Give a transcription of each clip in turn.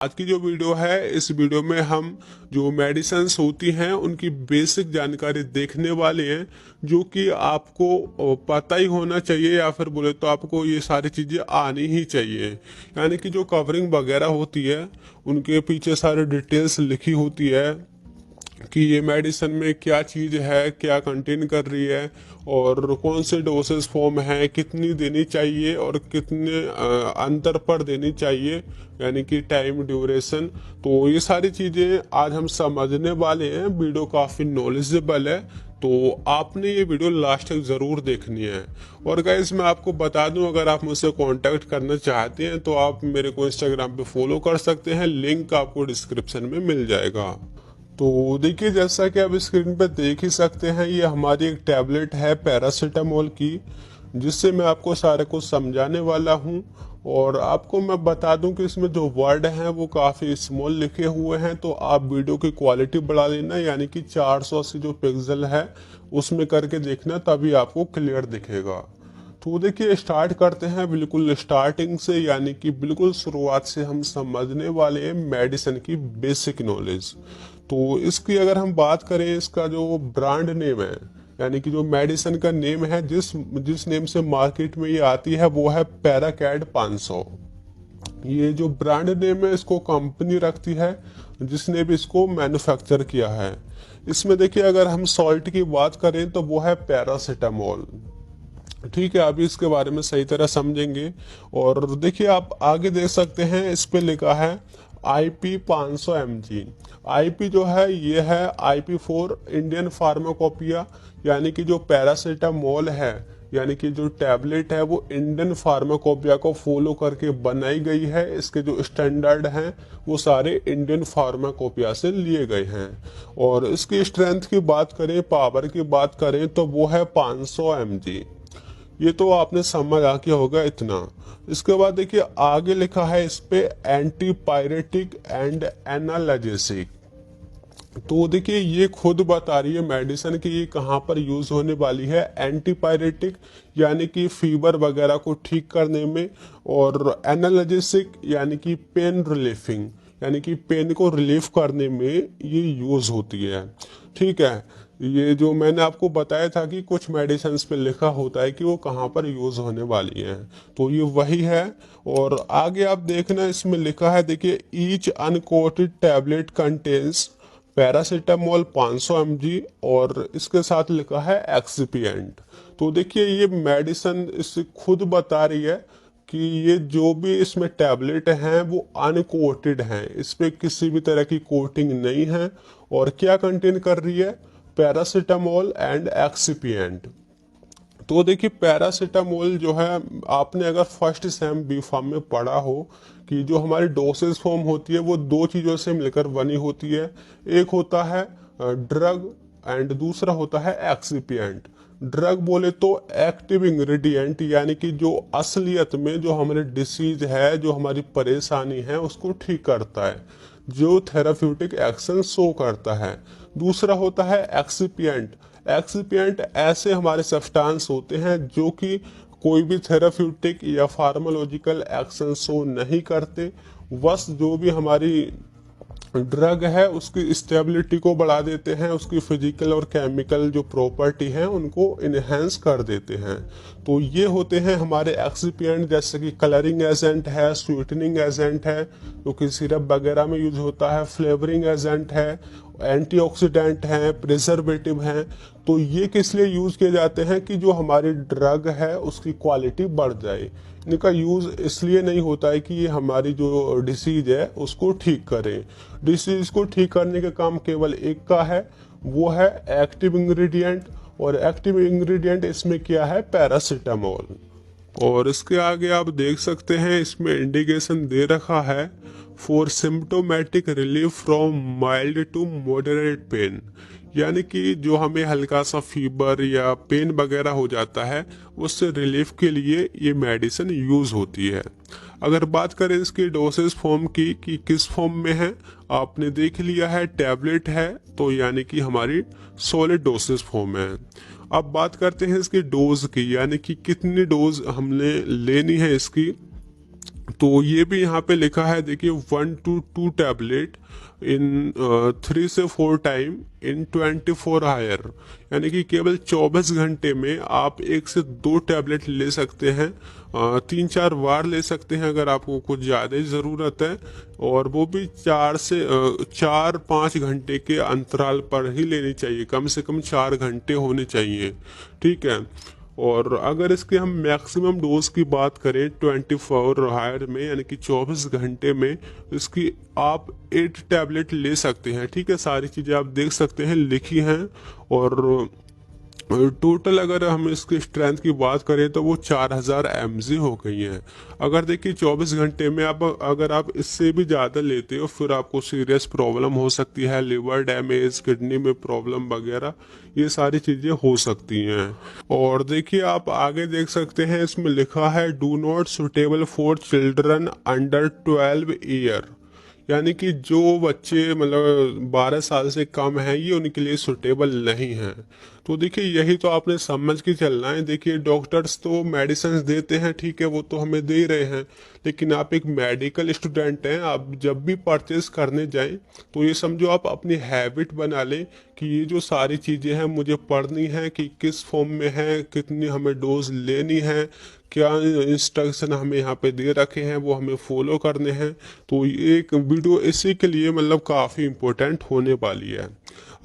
आज की जो वीडियो है, इस वीडियो में हम जो मेडिसिन्स होती हैं उनकी बेसिक जानकारी देखने वाले हैं, जो कि आपको पता ही होना चाहिए या फिर बोले तो आपको ये सारी चीज़ें आनी ही चाहिए। यानी कि जो कवरिंग वगैरह होती है उनके पीछे सारी डिटेल्स लिखी होती है कि ये मेडिसिन में क्या चीज़ है, क्या कंटेन कर रही है और कौन से डोसेस फॉर्म है, कितनी देनी चाहिए और कितने अंतर पर देनी चाहिए, यानी कि टाइम ड्यूरेशन। तो ये सारी चीज़ें आज हम समझने वाले हैं। वीडियो काफ़ी नॉलेजेबल है, तो आपने ये वीडियो लास्ट तक ज़रूर देखनी है। और गाइस मैं आपको बता दूं, अगर आप मुझसे कांटेक्ट करना चाहते हैं तो आप मेरे को इंस्टाग्राम पे फॉलो कर सकते हैं, लिंक आपको डिस्क्रिप्शन में मिल जाएगा। तो देखिए, जैसा कि आप स्क्रीन पर देख ही सकते हैं, ये हमारी एक टैबलेट है पैरासीटामोल की, जिससे मैं आपको सारे कुछ समझाने वाला हूं। और आपको मैं बता दूं कि इसमें जो वर्ड हैं वो काफ़ी स्मॉल लिखे हुए हैं, तो आप वीडियो की क्वालिटी बढ़ा लेना, यानी कि 480 जो पिक्सल है उसमें करके देखना, तभी आपको क्लियर दिखेगा। तो देखिए, स्टार्ट करते हैं बिल्कुल स्टार्टिंग से, यानी कि बिल्कुल शुरुआत से हम समझने वाले हैं मेडिसिन की बेसिक नॉलेज। तो इसकी अगर हम बात करें, इसका जो ब्रांड नेम है, यानी कि जो मेडिसिन का नेम है, जिस जिस नेम से मार्केट में ये आती है, वो है पैराकैड 500। ये जो ब्रांड नेम है इसको कंपनी रखती है जिसने भी इसको मैन्युफैक्चर किया है। इसमें देखिए, अगर हम सॉल्ट की बात करें तो वो है पैरासीटामोल। ठीक है, अभी इसके बारे में सही तरह समझेंगे। और देखिए, आप आगे देख सकते हैं, इस पे लिखा है IP 500 mg। IP जो है ये है IP फॉर इंडियन फार्माकोपिया, यानी कि जो पैरासीटामोल है, यानी कि जो टैबलेट है वो इंडियन फार्माकोपिया को फॉलो करके बनाई गई है। इसके जो स्टैंडर्ड हैं वो सारे इंडियन फार्माकोपिया से लिए गए हैं। और इसकी स्ट्रेंथ की बात करें, पावर की बात करें, तो वो है 500 mg। ये तो आपने समझ आ गया होगा इतना। इसके बाद देखिए, आगे लिखा है इस पे एंटीपायरेटिक एंड एनाल्जेसिक। तो देखिए, ये खुद बता रही है मेडिसिन कि ये कहाँ पर यूज होने वाली है। एंटीपायरेटिक यानी कि फीवर वगैरह को ठीक करने में, और एनाल्जेसिक यानी कि पेन रिलीफिंग, यानी कि पेन को रिलीफ करने में ये यूज होती है। ठीक है, ये जो मैंने आपको बताया था कि कुछ मेडिसिन पे लिखा होता है कि वो कहाँ पर यूज होने वाली है, तो ये वही है। और आगे आप देखना, इसमें लिखा है, देखिए, each uncoated tablet contains paracetamol 500 mg, और इसके साथ लिखा है एक्सिपिएंट। तो देखिए, ये मेडिसिन इससे खुद बता रही है कि ये जो भी इसमें टैबलेट हैं वो अनकोटेड हैं, इस पे किसी भी तरह की कोटिंग नहीं है। और क्या कंटेन कर रही है? Paracetamol and excipient. तो देखिए, पैरासीटामोल जो है, आपने अगर फर्स्ट सेम बी फार्म में पढ़ा हो कि जो हमारी डोसेज फॉर्म होती है वो दो चीज़ों से मिलकर बनी होती है। एक होता है ड्रग एंड दूसरा होता है एक्सिपिएंट। ड्रग बोले तो एक्टिव इंग्रेडिएंट, यानी कि जो असलियत में जो हमारे डिसीज है, जो हमारी परेशानी है उसको ठीक करता है, जो थेराप्यूटिक एक्शन शो करता है। दूसरा होता है एक्सिपिएंट। एक्सिपिएंट ऐसे हमारे सब्सटेंस होते हैं जो कि कोई भी थेराप्यूटिक या फार्माकोलॉजिकल एक्शन शो नहीं करते, बस जो भी हमारी ड्रग है उसकी स्टेबिलिटी को बढ़ा देते हैं, उसकी फिजिकल और केमिकल जो प्रॉपर्टी हैं उनको इनहेंस कर देते हैं। तो ये होते हैं हमारे एक्सिपिएंट, जैसे कि कलरिंग एजेंट है, स्वीटनिंग एजेंट है जो कि सिरप वगैरह में यूज होता है, फ्लेवरिंग एजेंट है, एंटीऑक्सीडेंट हैं, प्रिजर्वेटिव हैं। तो ये किस लिए यूज किए जाते हैं कि जो हमारी ड्रग है उसकी क्वालिटी बढ़ जाए। इनका यूज इसलिए नहीं होता है कि ये हमारी जो डिसीज है उसको ठीक करें। डिसीज को ठीक करने का काम केवल एक का है, वो है एक्टिव इंग्रेडिएंट। और एक्टिव इंग्रेडिएंट इसमें क्या है? पैरासीटामोल। और इसके आगे आप देख सकते हैं, इसमें इंडिकेशन दे रखा है for symptomatic relief from mild to moderate pain, यानी कि जो हमें हल्का सा फीवर या पेन वगैरह हो जाता है उससे रिलीफ के लिए ये मेडिसिन यूज होती है। अगर बात करें इसकी डोसेज फॉर्म की कि किस फॉर्म में है, आपने देख लिया है टैबलेट है, तो यानी कि हमारी सॉलिड डोसेज फॉर्म है। अब बात करते हैं इसकी डोज की, यानी कि कितनी डोज हमने लेनी है इसकी। तो ये भी यहाँ पे लिखा है, देखिए 1 to 2 टैबलेट इन 3 से 4 टाइम इन 24 आवर, यानी कि केवल 24 घंटे में आप 1 से 2 टैबलेट ले सकते हैं। 3-4 बार ले सकते हैं अगर आपको कुछ ज़्यादा ही ज़रूरत है, और वो भी 4 5 घंटे के अंतराल पर ही लेनी चाहिए, कम से कम 4 घंटे होने चाहिए, ठीक है। और अगर इसके हम मैक्सिमम डोज की बात करें 24 आवर में, यानी कि 24 घंटे में, इसकी आप 8 टैबलेट ले सकते हैं, ठीक है। सारी चीज़ें आप देख सकते हैं लिखी हैं। और टोटल अगर हम इसकी स्ट्रेंथ की बात करें तो वो 4000 mg हो गई है। अगर देखिए 24 घंटे में आप अगर आप इससे भी ज़्यादा लेते हो फिर आपको सीरियस प्रॉब्लम हो सकती है, लिवर डैमेज, किडनी में प्रॉब्लम वगैरह, ये सारी चीज़ें हो सकती हैं। और देखिए आप आगे देख सकते हैं, इसमें लिखा है do not suitable for children under 12 year, यानी कि जो बच्चे मतलब 12 साल से कम हैं ये उनके लिए सुटेबल नहीं है। तो देखिए यही तो आपने समझ के चलना है। देखिए डॉक्टर्स तो मेडिसिन देते हैं, ठीक है, वो तो हमें दे ही रहे हैं, लेकिन आप एक मेडिकल स्टूडेंट हैं, आप जब भी परचेज करने जाएं तो ये समझो आप अपनी हैबिट बना लें कि ये जो सारी चीज़ें हैं मुझे पढ़नी है, कि किस फॉर्म में है, कितनी हमें डोज लेनी है, क्या इंस्ट्रक्शन हमें यहाँ पे दे रखे हैं वो हमें फॉलो करने हैं। तो ये एक वीडियो इसी के लिए मतलब काफ़ी इम्पोर्टेंट होने वाली है।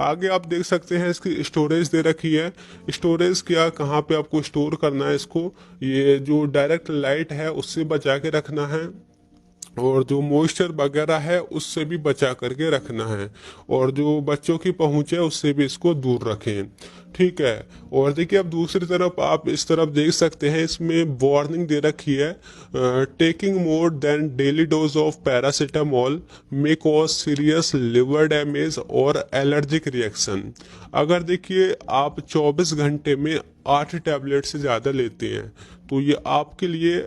आगे आप देख सकते हैं इसकी स्टोरेज दे रखी है। स्टोरेज क्या, कहाँ पे आपको स्टोर करना है इसको, ये जो डायरेक्ट लाइट है उससे बचा के रखना है, और जो मॉइस्चर वगैरह है उससे भी बचा करके रखना है, और जो बच्चों की पहुंच है उससे भी इसको दूर रखें, ठीक है। और देखिए अब दूसरी तरफ आप इस तरफ देख सकते हैं, इसमें वार्निंग दे रखी है, taking more than daily dose of paracetamol may cause serious liver damage और एलर्जिक रिएक्शन। अगर देखिए आप 24 घंटे में 8 टैबलेट से ज़्यादा लेते हैं तो ये आपके लिए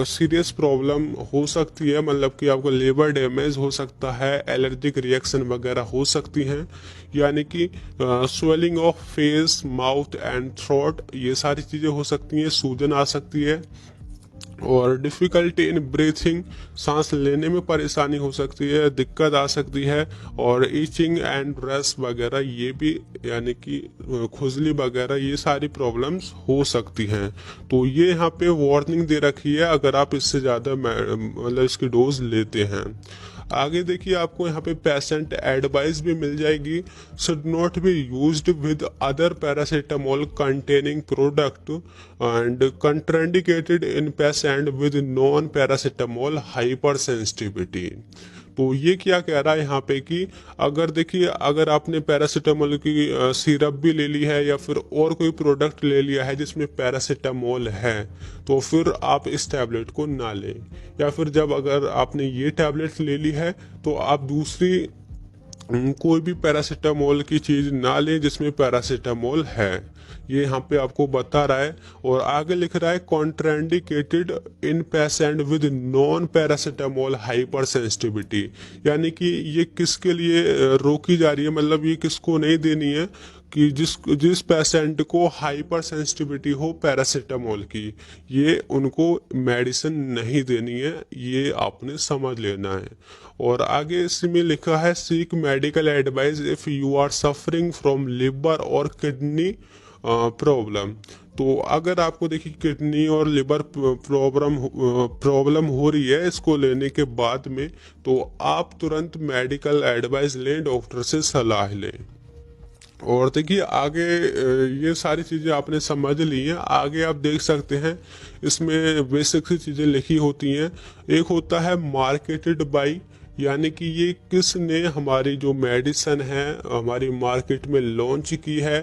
सीरियस प्रॉब्लम हो सकती है, मतलब कि आपको लिवर डैमेज हो सकता है, एलर्जिक रिएक्शन वगैरह हो सकती हैं, यानी कि swelling of face, mouth and throat, ये सारी चीज़ें हो सकती हैं, सूजन आ सकती है, और डिफ़िकल्टी इन ब्रीथिंग, सांस लेने में परेशानी हो सकती है, दिक्कत आ सकती है, और ईचिंग एंड रस वगैरह ये भी, यानी कि खुजली वगैरह, ये सारी प्रॉब्लम्स हो सकती हैं। तो ये यहाँ पे वार्निंग दे रखी है अगर आप इससे ज़्यादा मतलब इसकी डोज लेते हैं। आगे देखिए आपको यहाँ पे पेशेंट एडवाइस भी मिल जाएगी, should not be used with other paracetamol containing product and contraindicated in patient with non paracetamol hyper sensitivity. तो ये क्या कह रहा है यहाँ पे कि अगर देखिए अगर आपने पैरासीटामोल की सिरप भी ले ली है या फिर और कोई प्रोडक्ट ले लिया है जिसमें पैरासीटामोल है, तो फिर आप इस टैबलेट को ना लें, या फिर जब अगर आपने ये टैबलेट ले ली है तो आप दूसरी कोई भी पैरासीटामोल की चीज़ ना लें जिसमें पैरासीटामोल है, ये यहाँ पे आपको बता रहा है। और आगे लिख रहा है contraindicated in patient with non paracetamol hyper sensitivity, यानी कि ये किसके लिए रोकी जा रही है, मतलब ये किसको नहीं देनी है, कि जिस पेशेंट को हाइपर सेंसिटिविटी हो पैरासीटामोल की, ये उनको मेडिसिन नहीं देनी है, ये आपने समझ लेना है। और आगे इसमें लिखा है seek medical advice if you are suffering from liver और किडनी प्रॉब्लम। तो अगर आपको देखिए किडनी और लिवर प्रॉब्लम हो रही है इसको लेने के बाद में, तो आप तुरंत मेडिकल एडवाइस लें, डॉक्टर से सलाह लें। और देखिए आगे ये सारी चीज़ें आपने समझ ली हैं। आगे आप देख सकते हैं इसमें बेसिक सी चीज़ें लिखी होती हैं। एक होता है मार्केटेड बाई, यानी कि ये किसने हमारी जो मेडिसिन है हमारी मार्केट में लॉन्च की है,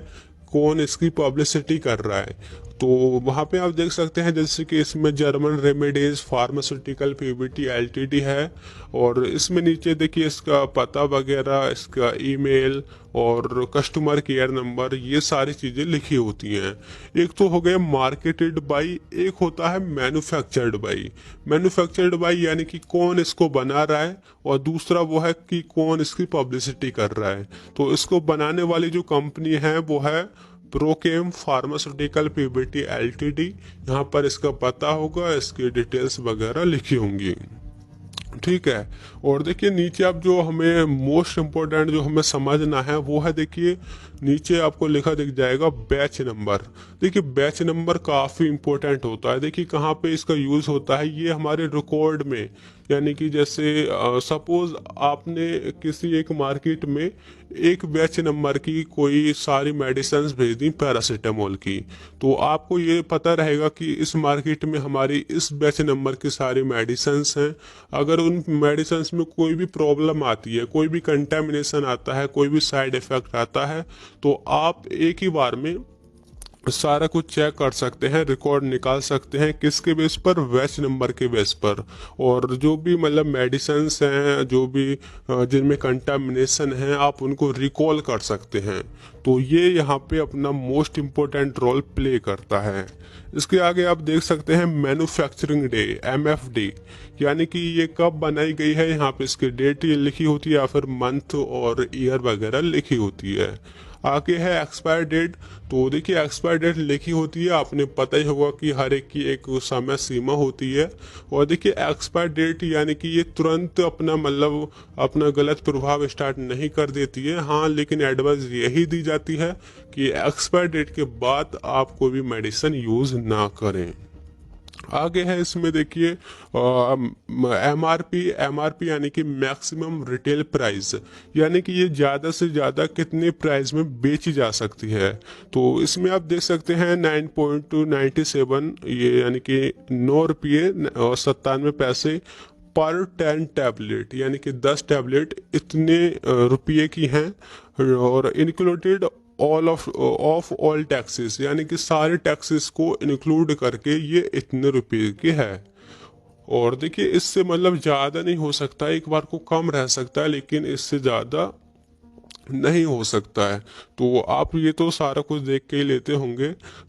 कौन इसकी पब्लिसिटी कर रहा है। तो वहाँ पे आप देख सकते हैं जैसे कि इसमें German remedies pharmaceutical Pvt LTD है, और इसमें नीचे देखिए इसका पता वगैरह, इसका ईमेल और कस्टमर केयर नंबर, ये सारी चीज़ें लिखी होती हैं। एक तो हो गया मार्केटेड बाई, एक होता है मैन्युफैक्चर्ड बाई। मैन्युफैक्चर्ड बाई यानी कि कौन इसको बना रहा है, और दूसरा वो है कि कौन इसकी पब्लिसिटी कर रहा है। तो इसको बनाने वाली जो कंपनी है वो है प्रोकेम फार्मास्यूटिकल पीबीटी एलटीडी, यहाँ पर इसका पता होगा, इसकी डिटेल्स वगैरह लिखी होंगी। ठीक है। और देखिए नीचे आप जो हमें मोस्ट इम्पोर्टेंट जो हमें समझना है वो है, देखिए नीचे आपको लिखा दिख जाएगा बैच नंबर। देखिए बैच नंबर काफ़ी इम्पोर्टेंट होता है। देखिए कहाँ पे इसका यूज़ होता है, ये हमारे रिकॉर्ड में, यानी कि जैसे सपोज आपने किसी एक मार्केट में एक बैच नंबर की कोई सारी मेडिसिन भेज दी पैरासीटामोल की, तो आपको ये पता रहेगा कि इस मार्केट में हमारी इस बैच नंबर की सारी मेडिसिन हैं। अगर उन मेडिसिन में कोई भी प्रॉब्लम आती है, कोई भी कंटेमिनेशन आता है, कोई भी साइड इफेक्ट आता है, तो आप एक ही बार में सारा कुछ चेक कर सकते हैं, रिकॉर्ड निकाल सकते हैं। किसके बेस पर? बैच नंबर के बेस पर। और जो भी मतलब मेडिसिन हैं, जो भी जिनमें कंटामिनेशन है, आप उनको रिकॉल कर सकते हैं। तो ये यहाँ पे अपना मोस्ट इम्पोर्टेंट रोल प्ले करता है। इसके आगे आप देख सकते हैं मैन्युफैक्चरिंग डे, MFD, यानी कि ये कब बनाई गई है, यहाँ पे इसकी डेट ये लिखी होती है या फिर मंथ और ईयर वगैरह लिखी होती है। आगे है एक्सपायर डेट। तो देखिए एक्सपायर डेट लिखी होती है, आपने पता ही होगा कि हर एक की एक समय सीमा होती है। और देखिए एक्सपायर डेट यानी कि ये तुरंत अपना मतलब अपना गलत प्रभाव स्टार्ट नहीं कर देती है। हाँ, लेकिन एडवाइस यही दी जाती है कि एक्सपायर डेट के बाद आप कोई भी मेडिसिन यूज़ ना करें। आगे है इसमें देखिए MRP यानी कि मैक्सिमम रिटेल प्राइस, यानी कि ये ज़्यादा से ज़्यादा कितने प्राइस में बेची जा सकती है। तो इसमें आप देख सकते हैं 9.97, ये यानी कि 9 रुपये और 97 पैसे पर 10 टैबलेट, यानी कि 10 टैबलेट इतने रुपये की हैं। और इंक्लूडेड ऑफ ऑल टैक्सेस, यानी कि सारे टैक्सेस को इंक्लूड करके ये इतने रुपये की है। और देखिए इससे मतलब ज़्यादा नहीं हो सकता, एक बार को कम रह सकता है, लेकिन इससे ज़्यादा नहीं हो सकता है। तो आप ये तो सारा कुछ देख के ही लेते होंगे।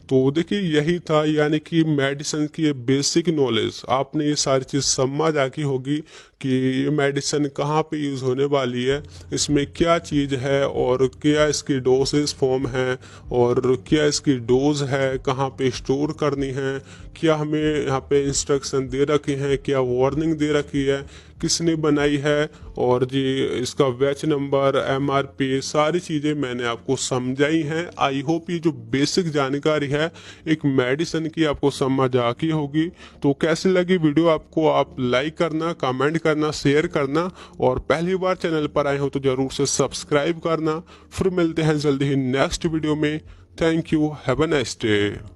तो देखिए यही था, यानी कि मेडिसिन की बेसिक नॉलेज आपने ये सारी चीज़ समझ आकी होगी कि ये मेडिसिन कहाँ पे यूज़ होने वाली है, इसमें क्या चीज़ है, और क्या इसकी डोसेस फॉर्म है, और क्या इसकी डोज है, कहाँ पे स्टोर करनी है, क्या हमें यहाँ पे इंस्ट्रक्शन दे रखे हैं, क्या वार्निंग दे रखी है, किसने बनाई है, और जी इसका बैच नंबर, MRP, सारी चीज़ें मैंने आपको समझाई हैं। आई होप ये जो बेसिक जानकारी है एक मेडिसिन की आपको समझ आकी होगी। तो कैसी लगी वीडियो आपको, आप लाइक करना, कमेंट करना, शेयर करना, और पहली बार चैनल पर आए हो तो ज़रूर से सब्सक्राइब करना। फिर मिलते हैं जल्दी ही नेक्स्ट वीडियो में। Thank you, have a nice day.